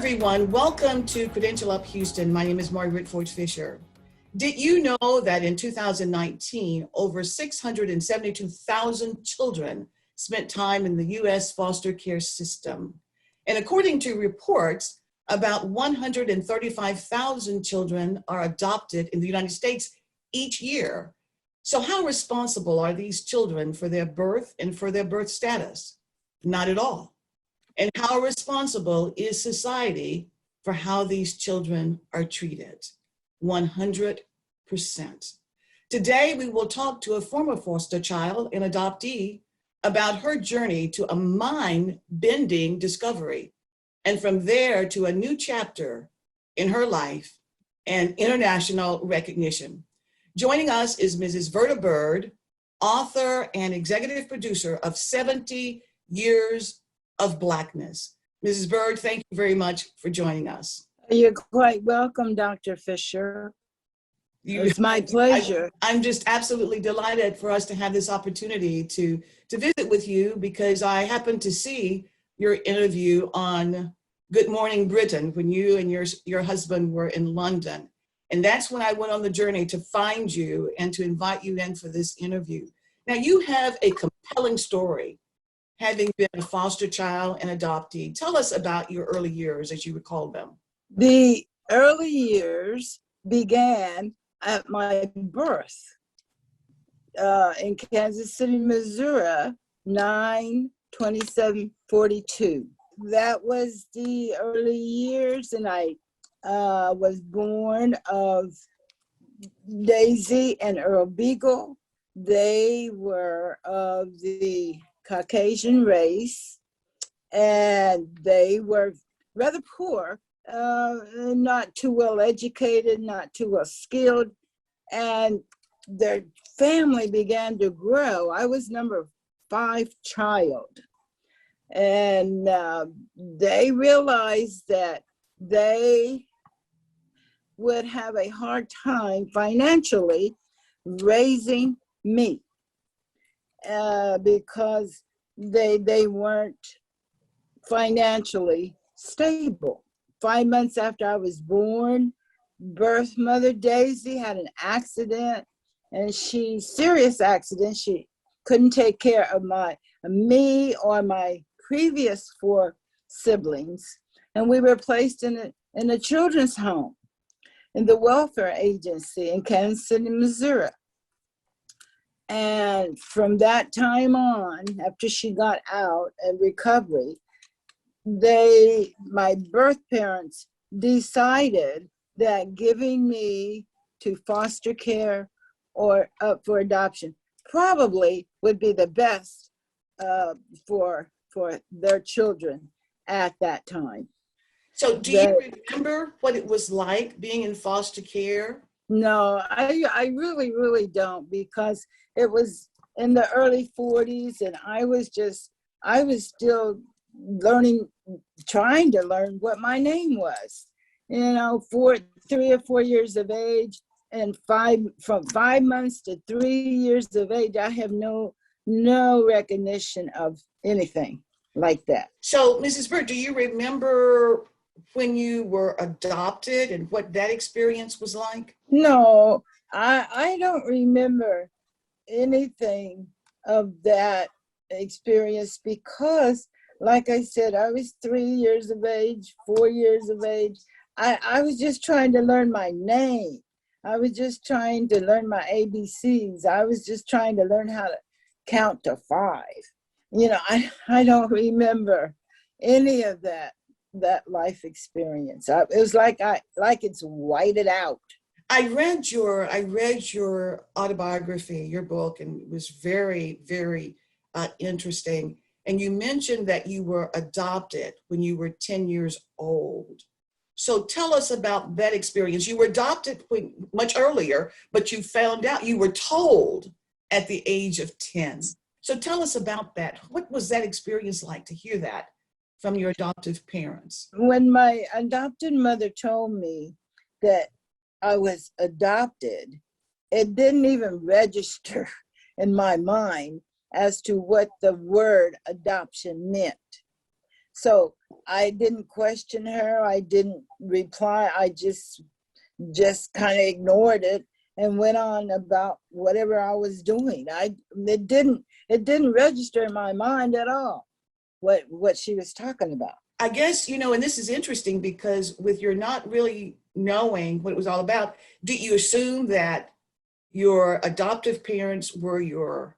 everyone. Welcome to Credential Up Houston. My name is Margaret Fisher. Did you know that in 2019, over 672,000 children spent time in the U.S. foster care system? And according to reports, about 135,000 children are adopted in the United States each year. So how responsible are these children for their birth and for their birth status? Not at all. And how responsible is society for how these children are treated? 100%. Today, we will talk to a former foster child and adoptee about her journey to a mind-bending discovery, and from there to a new chapter in her life and international recognition. Joining us is Mrs. Verda Byrd, author and executive producer of 70 Years of Blackness. Mrs. Byrd, thank you very much for joining us. You're quite welcome, Dr. Fisher. It's my pleasure. I'm just absolutely delighted for us to have this opportunity to visit with you, because I happened to see your interview on Good Morning Britain when you and your husband were in London. And that's when I went on the journey to find you and to invite you in for this interview. Now, you have a compelling story, having been a foster child and adoptee. Tell us about your early years, as you recall them. The early years began at my birth in Kansas City, Missouri, 9/27/42. That was the early years, and I was born of Daisy and Earl Beagle. They were of the Caucasian race, and they were rather poor, not too well educated, not too well skilled, and their family began to grow. I was number 5 child, and they realized that they would have a hard time financially raising me. Because they weren't financially stable. 5 months after I was born, birth mother Daisy had an accident, and serious accident. She couldn't take care of me or my previous 4 siblings, and we were placed in a children's home in the welfare agency in Kansas City, Missouri. And from that time on, after she got out and recovery, my birth parents decided that giving me to foster care or up for adoption probably would be the best for their children at that time. So do you remember what it was like being in foster care? No, I really, really don't, because it was in the early 40s, and I was still trying to learn what my name was. 3 or 4 years of age, and from 5 months to 3 years of age, I have no recognition of anything like that. So, Mrs. Byrd, do you remember when you were adopted and what that experience was like? No, I don't remember anything of that experience, because, like I said, I was 3 years of age, 4 years of age. I was just trying to learn my name. I was just trying to learn my ABCs. I was just trying to learn how to count to 5. I don't remember any of that life experience. It was like it's whited out. I read your autobiography, your book, and it was very, very interesting. And you mentioned that you were adopted when you were 10 years old. So tell us about that experience. You were adopted much earlier, but you found out, you were told at the age of 10. So tell us about that. What was that experience like to hear that from your adoptive parents? When my adopted mother told me that I was adopted, it didn't even register in my mind as to what the word adoption meant. So I didn't question her. I didn't reply. I just kind of ignored it and went on about whatever I was doing. It didn't register in my mind at all what she was talking about. I guess, and this is interesting because with your not really knowing what it was all about, did you assume that your adoptive parents were your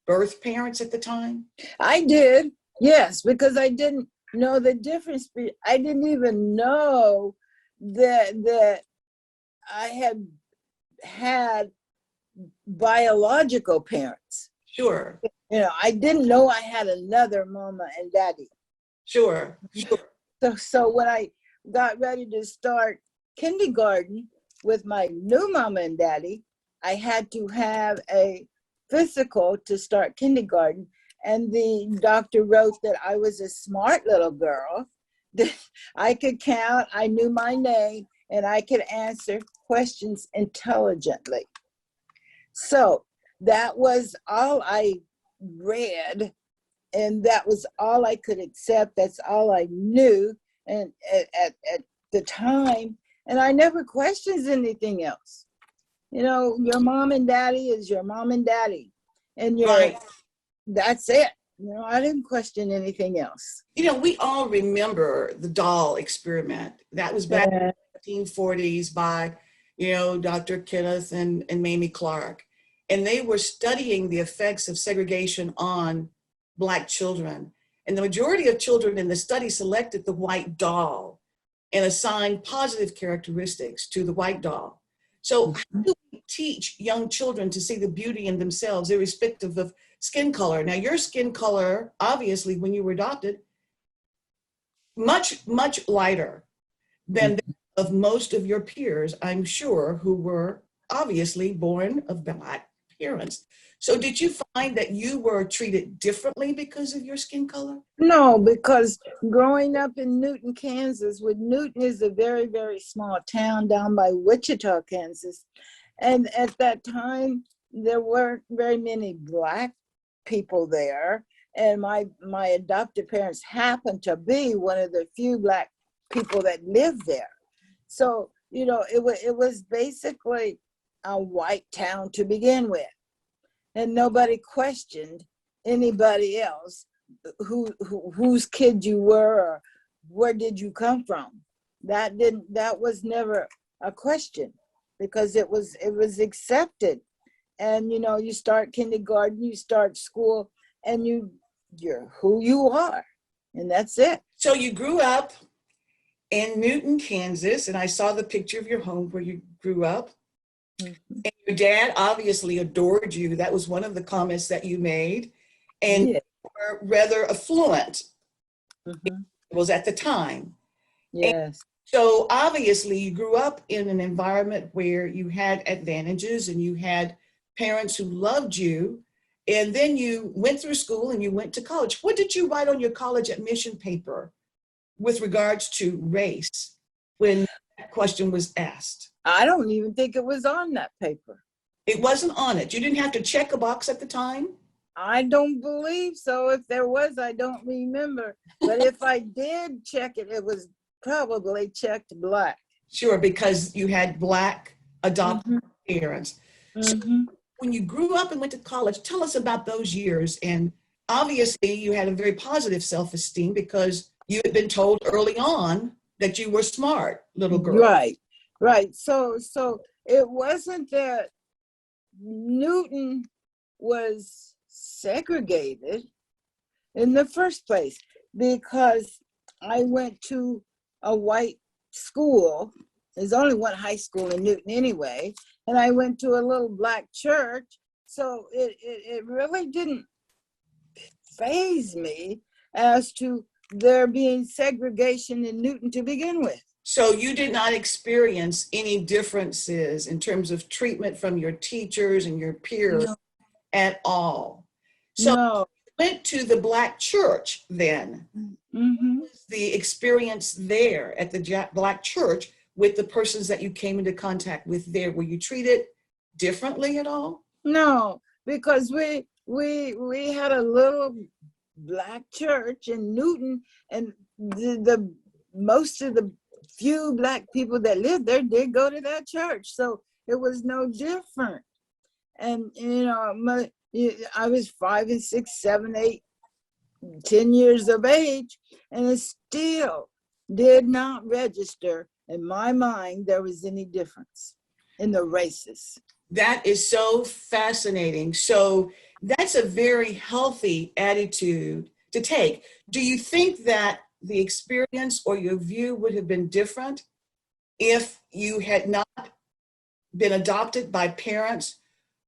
birth parents at the time? I did, yes, because I didn't know the difference. I didn't even know that I had biological parents. Sure. I didn't know I had another mama and daddy. Sure. So when I got ready to start kindergarten with my new mama and daddy, I had to have a physical to start kindergarten. And the doctor wrote that I was a smart little girl, that I could count, I knew my name, and I could answer questions intelligently. So that was all I read, and that was all I could accept. That's all I knew, and at the time, and I never questioned anything else. Your mom and daddy is your mom and daddy, and Right. That's it. I didn't question anything else. We all remember the doll experiment. That was back in the 1940s by, Dr. Kenneth and Mamie Clark. And they were studying the effects of segregation on Black children. And the majority of children in the study selected the white doll and assigned positive characteristics to the white doll. So how do we teach young children to see the beauty in themselves, irrespective of skin color? Now, your skin color, obviously, when you were adopted, much, much lighter than that of most of your peers, I'm sure, who were obviously born of Black parents. So did you find that you were treated differently because of your skin color? No, because growing up in Newton, Kansas, Newton is a very, very small town down by Wichita, Kansas. And at that time, there weren't very many Black people there. And my adoptive parents happened to be one of the few Black people that lived there. So, it was basically a white town to begin with. And nobody questioned anybody else whose kid you were or where did you come from. That was never a question, because it was accepted. And you start kindergarten, you start school, and you're who you are, and that's it. So you grew up in Newton, Kansas, and I saw the picture of your home where you grew up. Mm-hmm. And your dad obviously adored you. That was one of the comments that you made. And you were rather affluent. Mm-hmm. It was at the time. Yes. And so obviously you grew up in an environment where you had advantages and you had parents who loved you. And then you went through school and you went to college. What did you write on your college admission paper with regards to race when that question was asked? I don't even think it was on that paper. It wasn't on it. You didn't have to check a box at the time? I don't believe so. If there was, I don't remember. But if I did check it, it was probably checked Black. Sure, because you had Black adopted parents. So when you grew up and went to college, tell us about those years. And obviously you had a very positive self-esteem because you had been told early on that you were smart, little girl. Right. So it wasn't that Newton was segregated in the first place, because I went to a white school. There's only one high school in Newton anyway, and I went to a little Black church. So it really didn't faze me as to there being segregation in Newton to begin with. So you did not experience any differences in terms of treatment from your teachers and your peers at all? So you went to the Black church then. What was the experience there at the Black church with the persons that you came into contact with there? Were you treated differently at all? No, because we had a little Black church in Newton, and the most of the few Black people that lived there did go to that church, so it was no different. And I was 5 and 6, 7, 8, 10 years of age, and it still did not register in my mind there was any difference in the races. That is so fascinating. So that's a very healthy attitude to take. Do you think that the experience or your view would have been different if you had not been adopted by parents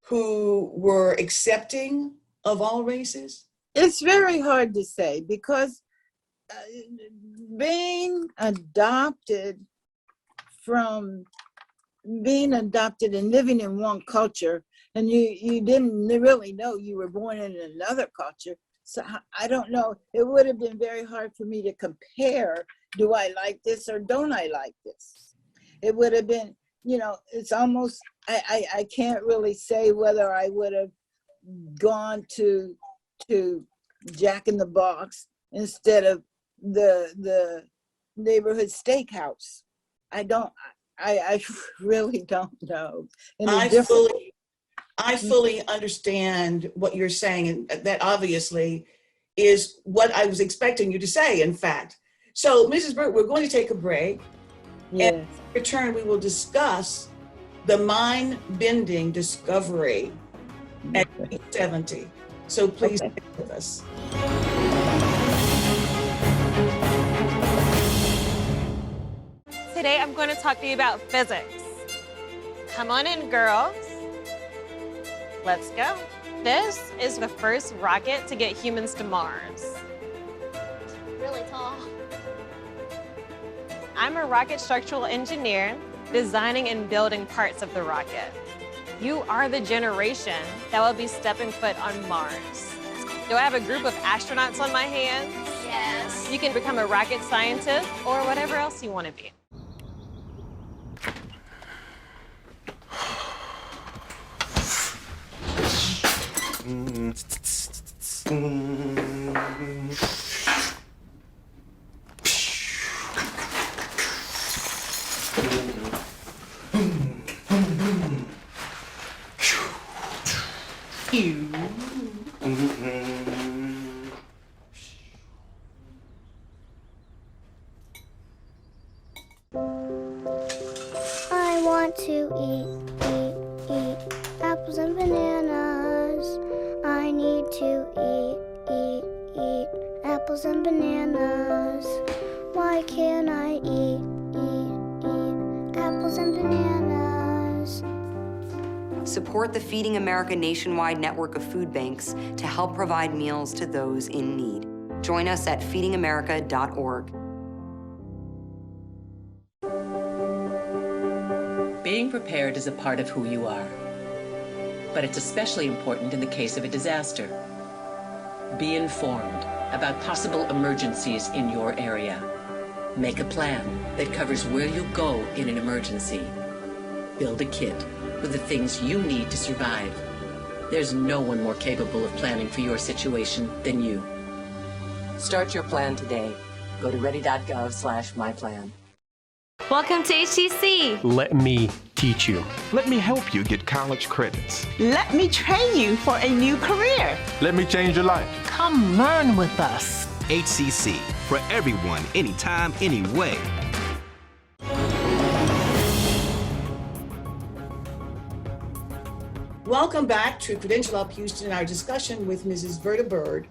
who were accepting of all races? It's very hard to say, because being adopted and living in one culture, and you didn't really know you were born in another culture. So I don't know. It would have been very hard for me to compare. Do I like this or don't I like this? It would have been, it's almost, I can't really say whether I would have gone to Jack in the Box instead of the neighborhood steakhouse. I really don't know. I fully understand what you're saying, and that obviously is what I was expecting you to say, in fact. So, Mrs. Byrd, we're going to take a break. Yes. And in return, we will discuss the mind-bending discovery at age 70. So please stay with us. Today I'm going to talk to you about physics. Come on in, girls. Let's go. This is the first rocket to get humans to Mars. Really tall. I'm a rocket structural engineer, designing and building parts of the rocket. You are the generation that will be stepping foot on Mars. Do I have a group of astronauts on my hands? Yes. You can become a rocket scientist or whatever else you want to be. I want to eat apples and bananas. I need to eat apples and bananas. Why can't I eat apples and bananas? Support the Feeding America nationwide network of food banks to help provide meals to those in need. Join us at feedingamerica.org. Being prepared is a part of who you are, but it's especially important in the case of a disaster. Be informed about possible emergencies in your area. Make a plan that covers where you'll go in an emergency. Build a kit with the things you need to survive. There's no one more capable of planning for your situation than you. Start your plan today. Go to ready.gov/myplan. Welcome to HTC. Let me teach you. Let me help you get college credits. Let me train you for a new career. Let me change your life. Come learn with us. HCC, for everyone, anytime, anyway. Welcome back to Credential Up Houston, our discussion with Mrs. Verda Byrd,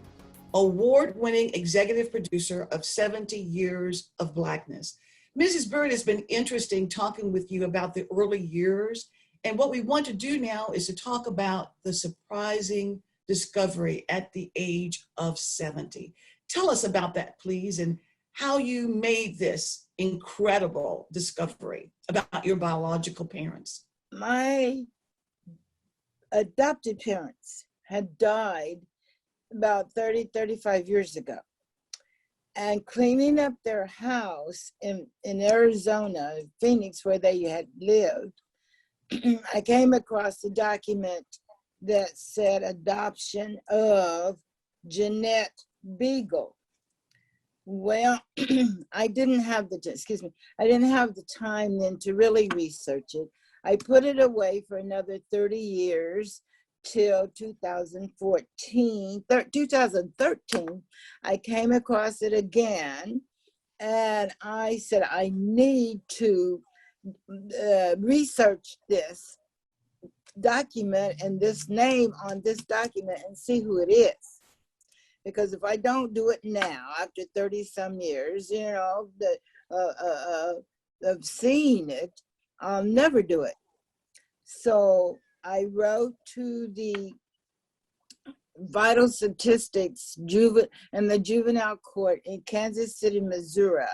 award-winning executive producer of 70 Years of Blackness. Mrs. Byrd, has been interesting talking with you about the early years, and what we want to do now is to talk about the surprising discovery at the age of 70. Tell us about that, please, and how you made this incredible discovery about your biological parents. My adopted parents had died about 35 years ago. And cleaning up their house in Arizona, Phoenix, where they had lived, I came across a document that said adoption of Jeanette Beagle. Well, I didn't have the time then to really research it. I put it away for another 30 years till 2013. I came across it again, and I said, I need to research this document and this name on this document and see who it is. Because if I don't do it now, after 30 some years, of seeing it, I'll never do it. So I wrote to the vital statistics and the juvenile court in Kansas City, Missouri,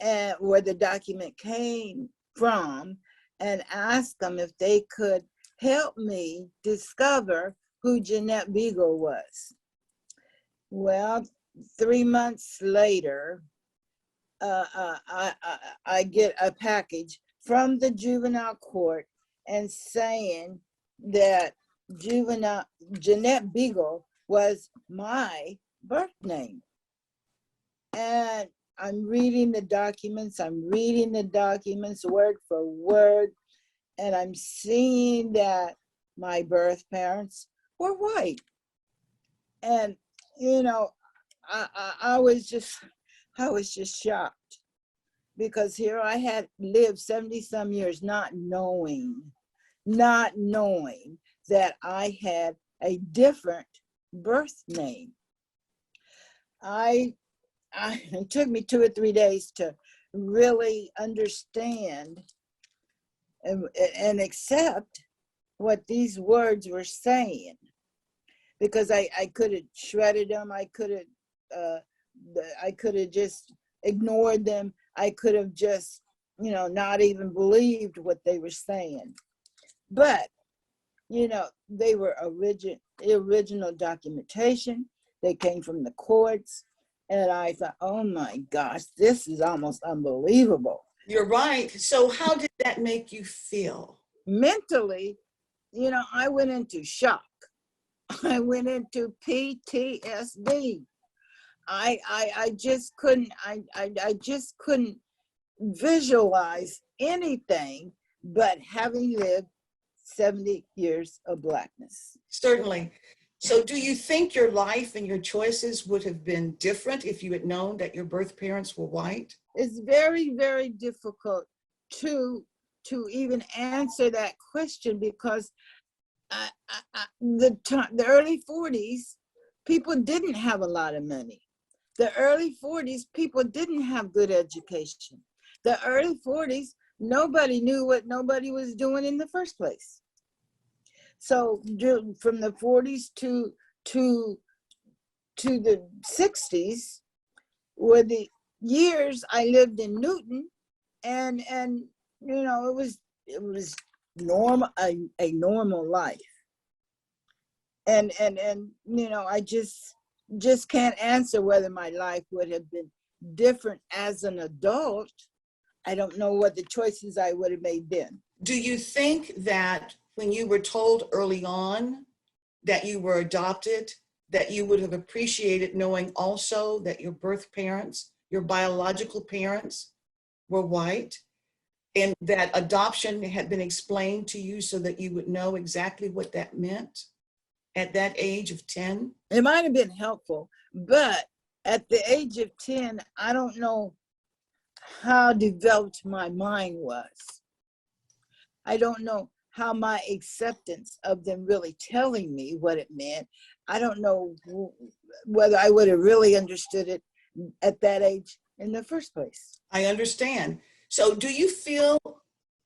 and where the document came from, and asked them if they could help me discover who Jeanette Beagle was. Well, 3 months later, I get a package from the juvenile court and saying that Jeanette Beagle was my birth name. And I'm reading the documents word for word, and I'm seeing that my birth parents were white. And I was just shocked, because here I had lived 70 some years not knowing that I had a different birth name. It took me 2 or 3 days to really understand and accept what these words were saying, because I could have shredded them. I could have just ignored them. I could have just, not even believed what they were saying. But, they were original documentation. They came from the courts. And I thought, oh my gosh, this is almost unbelievable. You're right. So how did that make you feel? Mentally, I went into shock. I went into PTSD. I just couldn't visualize anything but having lived 70 years of Blackness. Certainly. So do you think your life and your choices would have been different if you had known that your birth parents were white? It's very, very difficult to even answer that question, because the early 40s, people didn't have a lot of money. The early 40s, people didn't have good education. The early 40s, nobody knew what nobody was doing in the first place. So from the 40s to the 60s were the years I lived in Newton, and it was normal, a normal life. And I just can't answer whether my life would have been different as an adult. I don't know what the choices I would have made then. Do you think that when you were told early on that you were adopted, that you would have appreciated knowing also that your birth parents, your biological parents, were white, and that adoption had been explained to you so that you would know exactly what that meant at that age of 10? It might have been helpful, but at the age of 10, I don't know how developed my mind was. I don't know how my acceptance of them really telling me what it meant. I don't know whether I would have really understood it at that age in the first place. I understand. So do you feel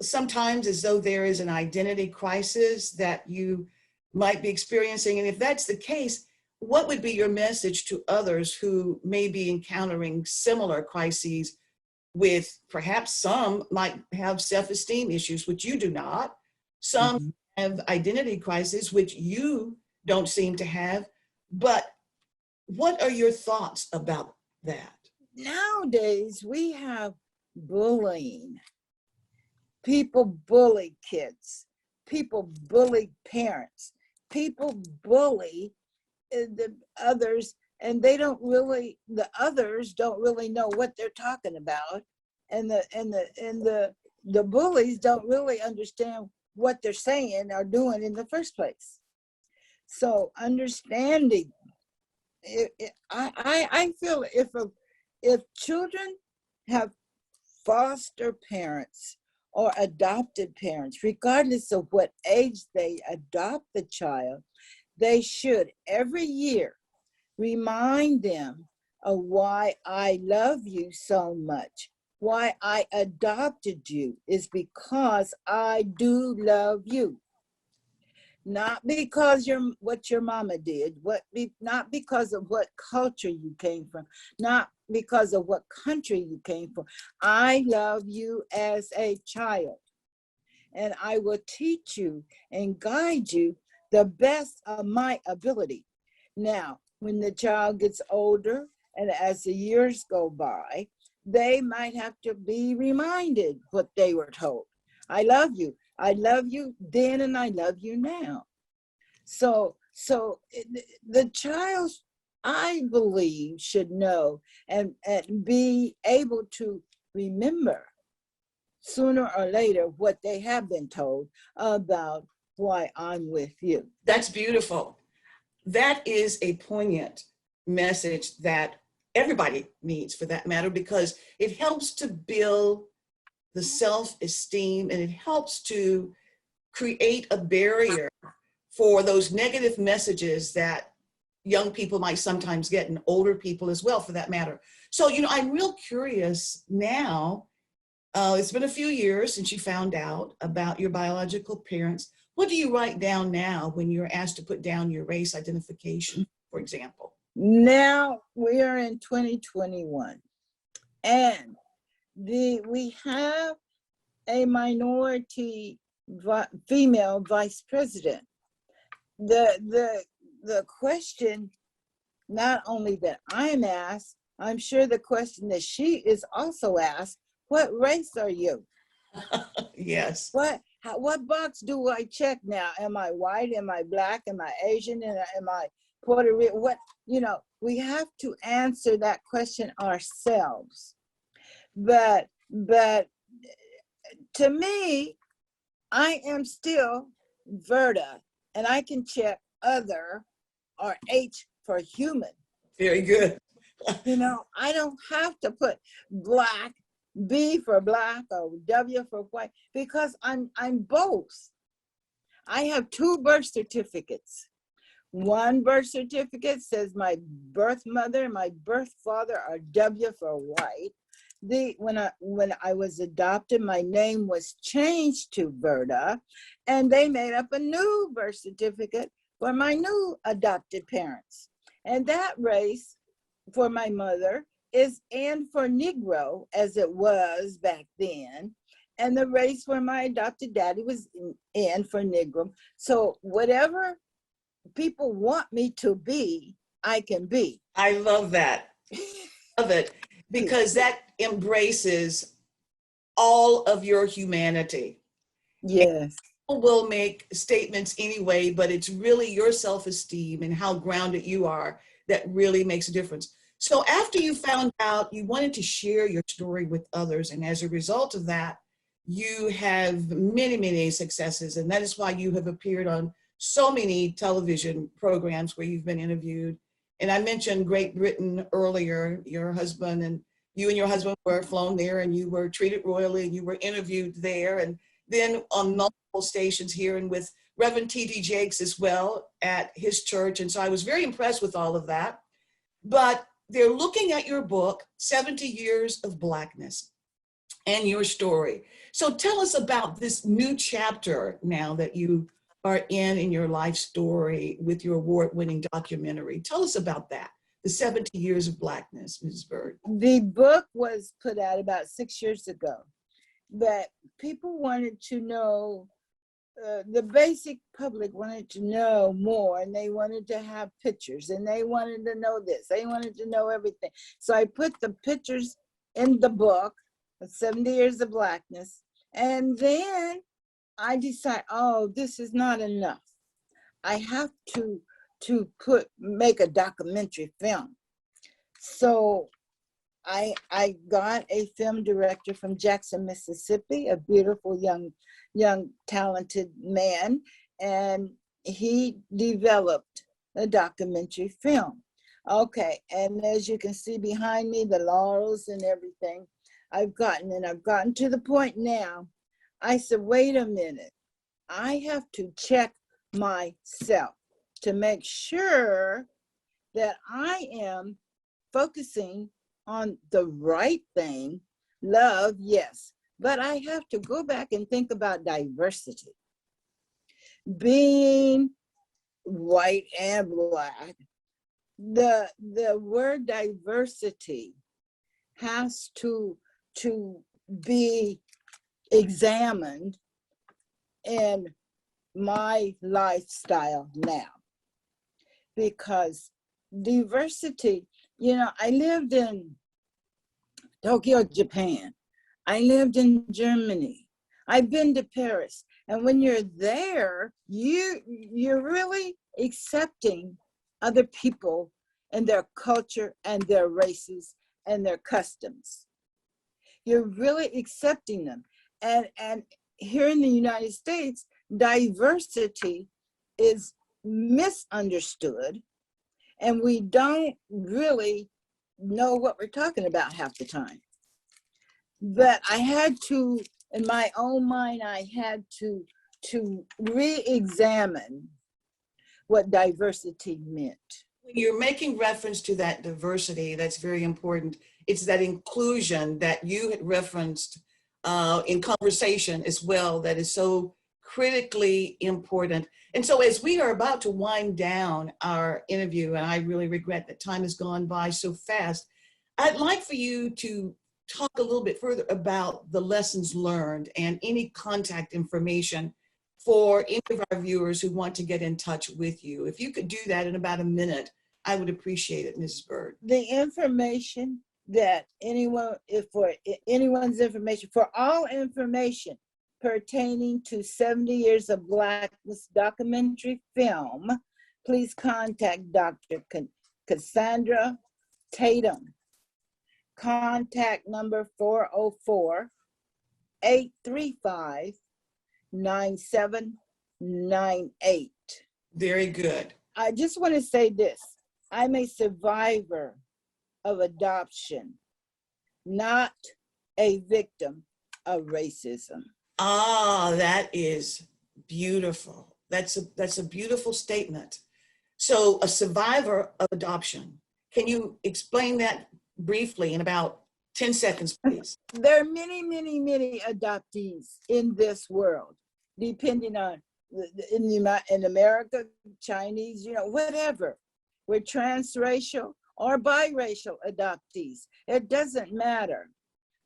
sometimes as though there is an identity crisis that you might be experiencing? And if that's the case, what would be your message to others who may be encountering similar crises, with perhaps some might have self-esteem issues, which you do not. Some have identity crisis, which you don't seem to have. But what are your thoughts about that? Nowadays, we have bullying. People bully kids. People bully parents. People bully the others and they don't really, the others don't really know what they're talking about, and the bullies don't really understand what they're saying or doing in the first place. So understanding, I feel if children have foster parents or adopted parents, regardless of what age they adopt the child, they should every year remind them of why I love you so much. Why I adopted you is because I do love you. Not because what your mama did, not because of what culture you came from, not because of what country you came from. I love you as a child, and I will teach you and guide you the best of my ability. Now, when the child gets older and as the years go by, they might have to be reminded what they were told. I love you. I love you then and I love you now. So the child, I believe, should know and be able to remember sooner or later what they have been told about why I'm with you. That's beautiful. That is a poignant message that everybody needs, for that matter, because it helps to build the self-esteem, and it helps to create a barrier for those negative messages that young people might sometimes get, and older people as well, for that matter. So, I'm real curious now. It's been a few years since you found out about your biological parents. What do you write down now when you're asked to put down your race identification, for example? Now we are in 2021, and we have a minority female vice president. The question, not only that I'm asked, I'm sure the question that she is also asked, what race are you? Yes. What box do I check now? Am I white? Am I black? Am I Asian? Am I Puerto Rican? We have to answer that question ourselves. But to me, I am still Verda, and I can check other or H for human. Very good. I don't have to put black, B for black or W for white, because I'm both. I have 2 birth certificates. One birth certificate says my birth mother and my birth father are W for white. When I was adopted, my name was changed to Verda, and they made up a new birth certificate for my new adopted parents. And that race for my mother is N for Negro, as it was back then. And the race for my adopted daddy was N for Negro. So whatever people want me to be, I can be. I love that. Love it, because that embraces all of your humanity. Yes. People will make statements anyway, but it's really your self-esteem and how grounded you are that really makes a difference. So after you found out, you wanted to share your story with others, and as a result of that, you have many, many successes, and that is why you have appeared on so many television programs where you've been interviewed. And I mentioned Great Britain earlier. Your husband and your husband were flown there, and you were treated royally, and you were interviewed there, and then on multiple stations here, and with Reverend T.D. Jakes as well at his church. And so I was very impressed with all of that. But they're looking at your book, 70 Years of Blackness, and your story. So tell us about this new chapter now that you are in your life story with your award-winning documentary. Tell us about that, the 70 Years of Blackness, Mrs. Byrd. The book was put out about 6 years ago, but people wanted to know, the basic public wanted to know more, and they wanted to have pictures, and they wanted to know this, they wanted to know everything. So I put the pictures in the book, 70 Years of Blackness, and then I decided, oh, this is not enough. I have to to make a documentary film. So I got a film director from Jackson, Mississippi, a beautiful young talented man, and he developed a documentary film. Okay, and as you can see behind me, the laurels and everything, I've gotten to the point now. I said, wait a minute, I have to check myself to make sure that I am focusing on the right thing. Love, yes, but I have to go back and think about diversity. Being white and black, the word diversity has to be examined in my lifestyle now, because diversity, I lived in Tokyo, Japan. I lived in Germany. I've been to Paris. And when you're there, you're really accepting other people and their culture and their races and their customs. You're really accepting them. And here in the United States, diversity is misunderstood, and we don't really know what we're talking about half the time. But I had to, in my own mind, I had to re-examine what diversity meant. When you're making reference to that diversity, that's very important. It's that inclusion that you had referenced in conversation as well that is so critically important. And so as we are about to wind down our interview, and I really regret that time has gone by so fast, I'd like for you to talk a little bit further about the lessons learned and any contact information for any of our viewers who want to get in touch with you. If you could do that in about a minute, I would appreciate it, Mrs. Byrd. The information that anyone's information, for all information pertaining to 70 Years of Blackness documentary film, please contact Dr. Cassandra Tatum. Contact number 404-835-9798. Very good. I just want to say this. I'm a survivor of adoption, not a victim of racism. Ah, that is beautiful. That's a beautiful statement. So a survivor of adoption. Can you explain that briefly in about 10 seconds, please? There are many, many, many adoptees in this world, depending on in America, Chinese, whatever. We're transracial or biracial adoptees. It doesn't matter.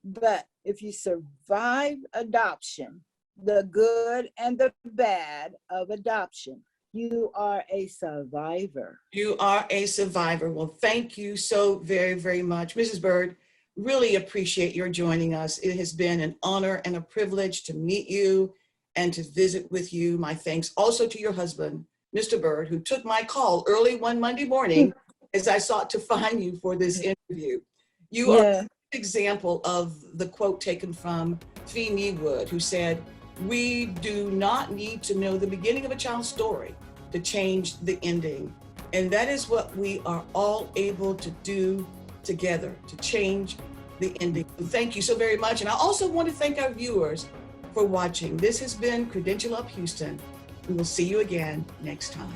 But if you survive adoption, the good and the bad of adoption, you are a survivor. You are a survivor. Well, thank you so very, very much. Mrs. Byrd, really appreciate your joining us. It has been an honor and a privilege to meet you and to visit with you. My thanks also to your husband, Mr. Byrd, who took my call early one Monday morning as I sought to find you for this interview. You are an example of the quote taken from Fee Wood, who said, "We do not need to know the beginning of a child's story to change the ending." And that is what we are all able to do together, to change the ending. Thank you so very much. And I also want to thank our viewers for watching. This has been Credential Up Houston. We will see you again next time.